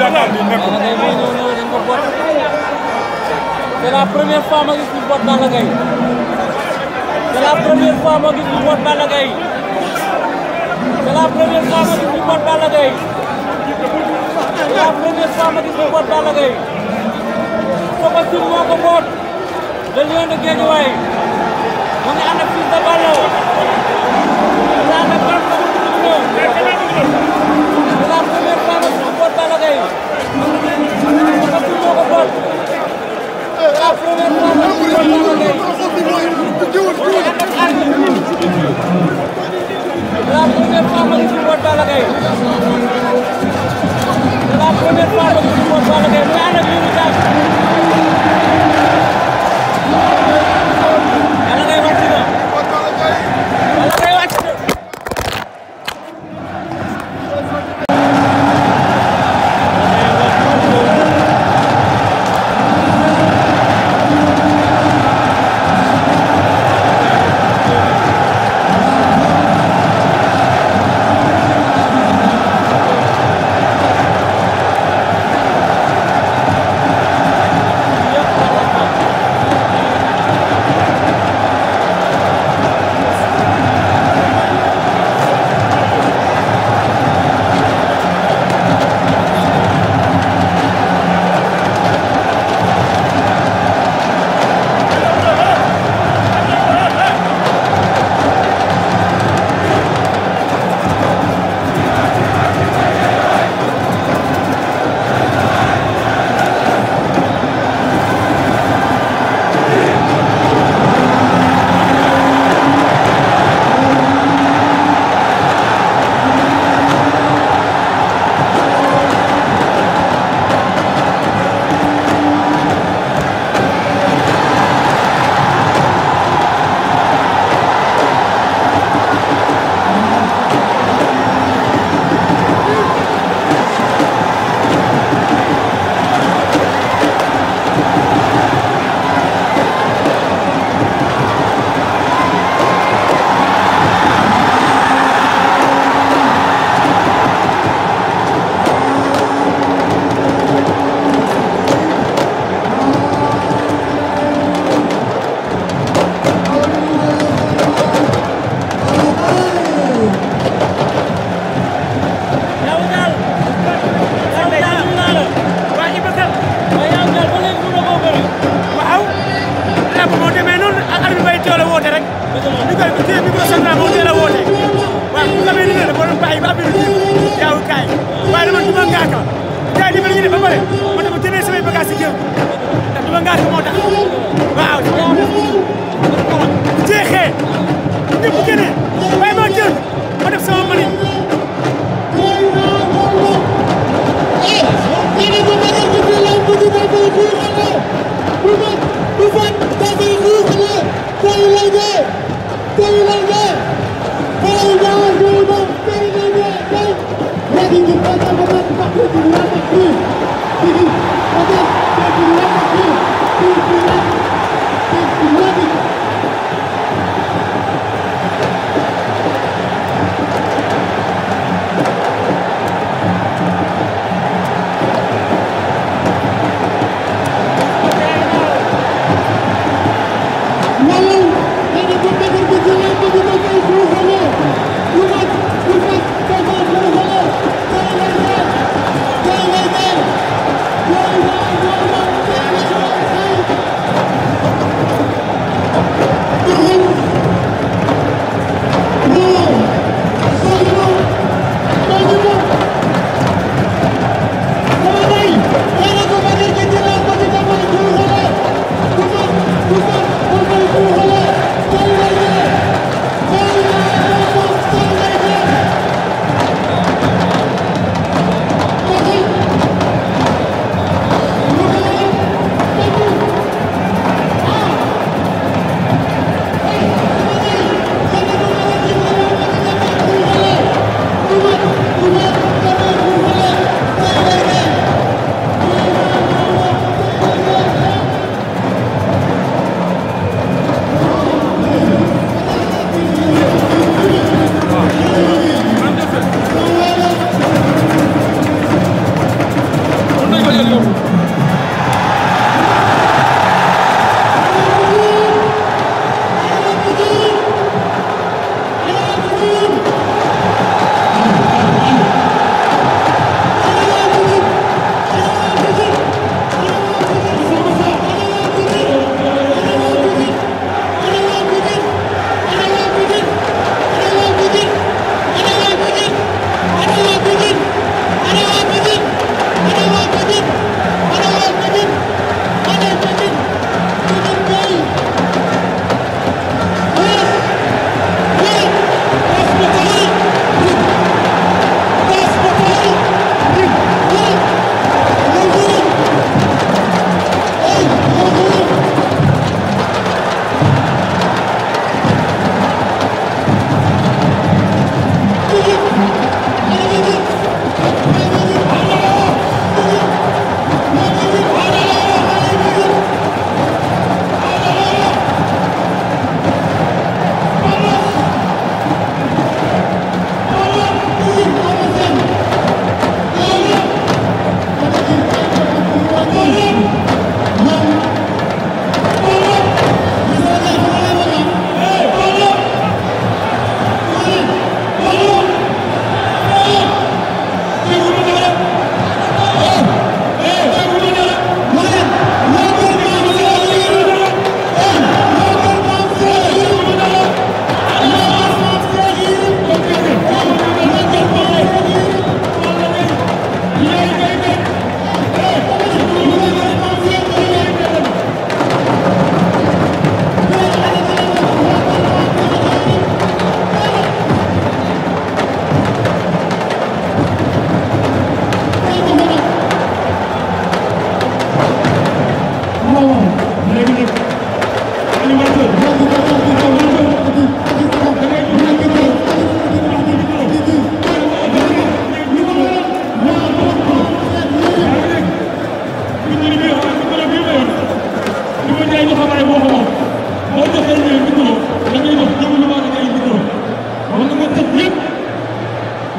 yaakaar ni nekk. C'est la première fois ma gis ñu boot Balla Gaye. C'est la première fois ma gis ñu boot Balla Gaye. C'est la première fois ma gis ñu boot Balla Gaye. C'est la première fois ma gis ñu boot Balla Gaye. Soko Sim moo ko boot. Le lion de Guédiawaye. mu ngi ànd ak Fils de Balla. mu ànd ak Balla Gaye. C'est la première fois ma gis ñu boot Balla Gaye. Soko Sim moo ko boot. C'est la première fois ma gis ñu boot Balla Gaye. C'est la première fois ma gis ñu boot Balla Gaye. C'est la première fois ma gis ñu boot Balla Gaye. mu ànd ak Lirou Diane. Balla Gaye wàcc na. Balla Gaye wàcc na.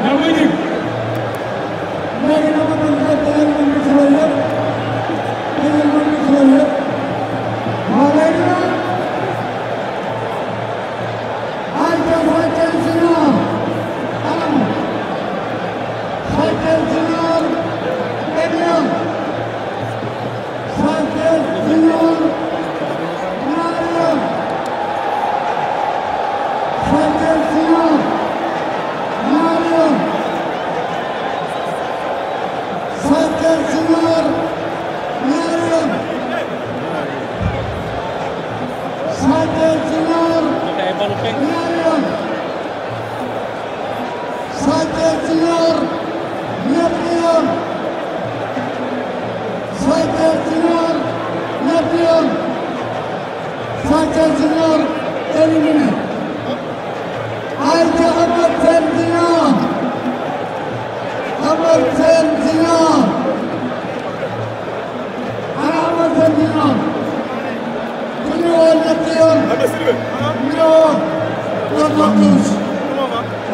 yaa ngi dégg léegi dama doon def da ngeen mën micro yëpp da ngeen mën micro yëpp waaw léegi nag ay Sathies Junior anam Sathies Junior Elion Sathies Junior ñaari yoon Sathies Junior ñaari yoon Sathies Junior ñaari yoon Sathies Junior ñaari yoon Sathies Junior ñetti yoon Sathies Junior ñetti yoon Sathies Junior éliminé Aïcha Eumeu Sène Junior Eumeu Sène Junior ana Eumeu Sène Junior bu ñëwoon ñetti yoon ñëwoon doon na tuus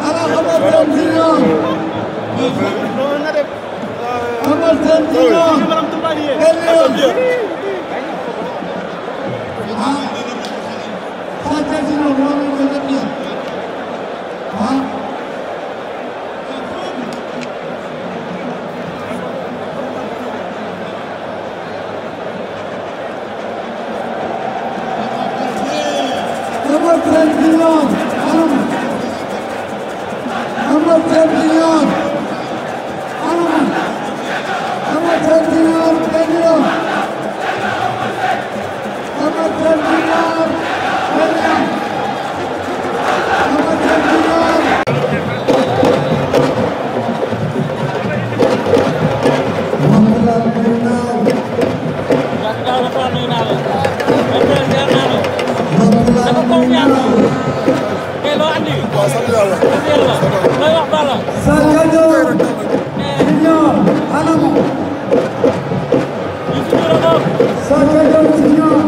ana Eumeu Sène Junior Eumeu Sène Junior Elion Sathies Junior moo ñu ko ñetti yoon Eumeu Sène Junior anam Eumeu Sène Junior anam Eumeu Sène Junior Elion Eumeu Sène Junior Elion Eumeu Sène Junior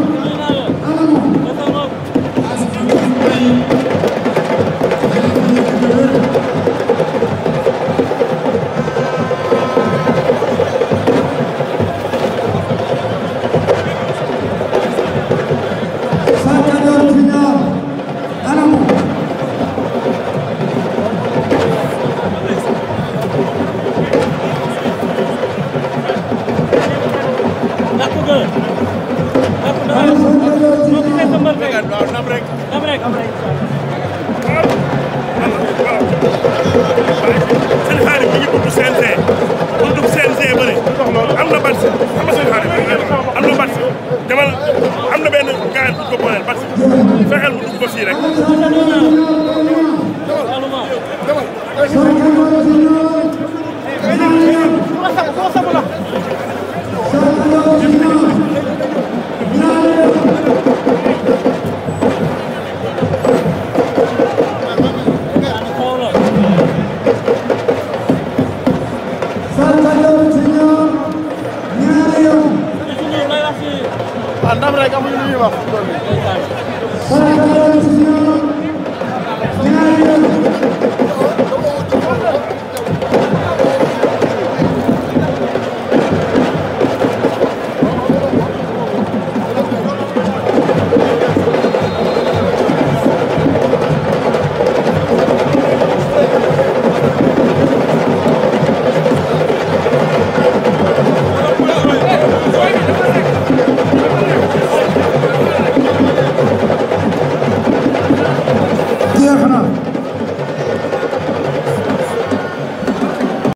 seen xaalis bi ñu bëgg CNG pour dugg CNG bëri am na bàtt am na seen xaalis am na bàtt demal am na benn gars bu ko booleel bàtt fexeel mu dugg ko fii rek. ndam rek amuñu lu ñuy wax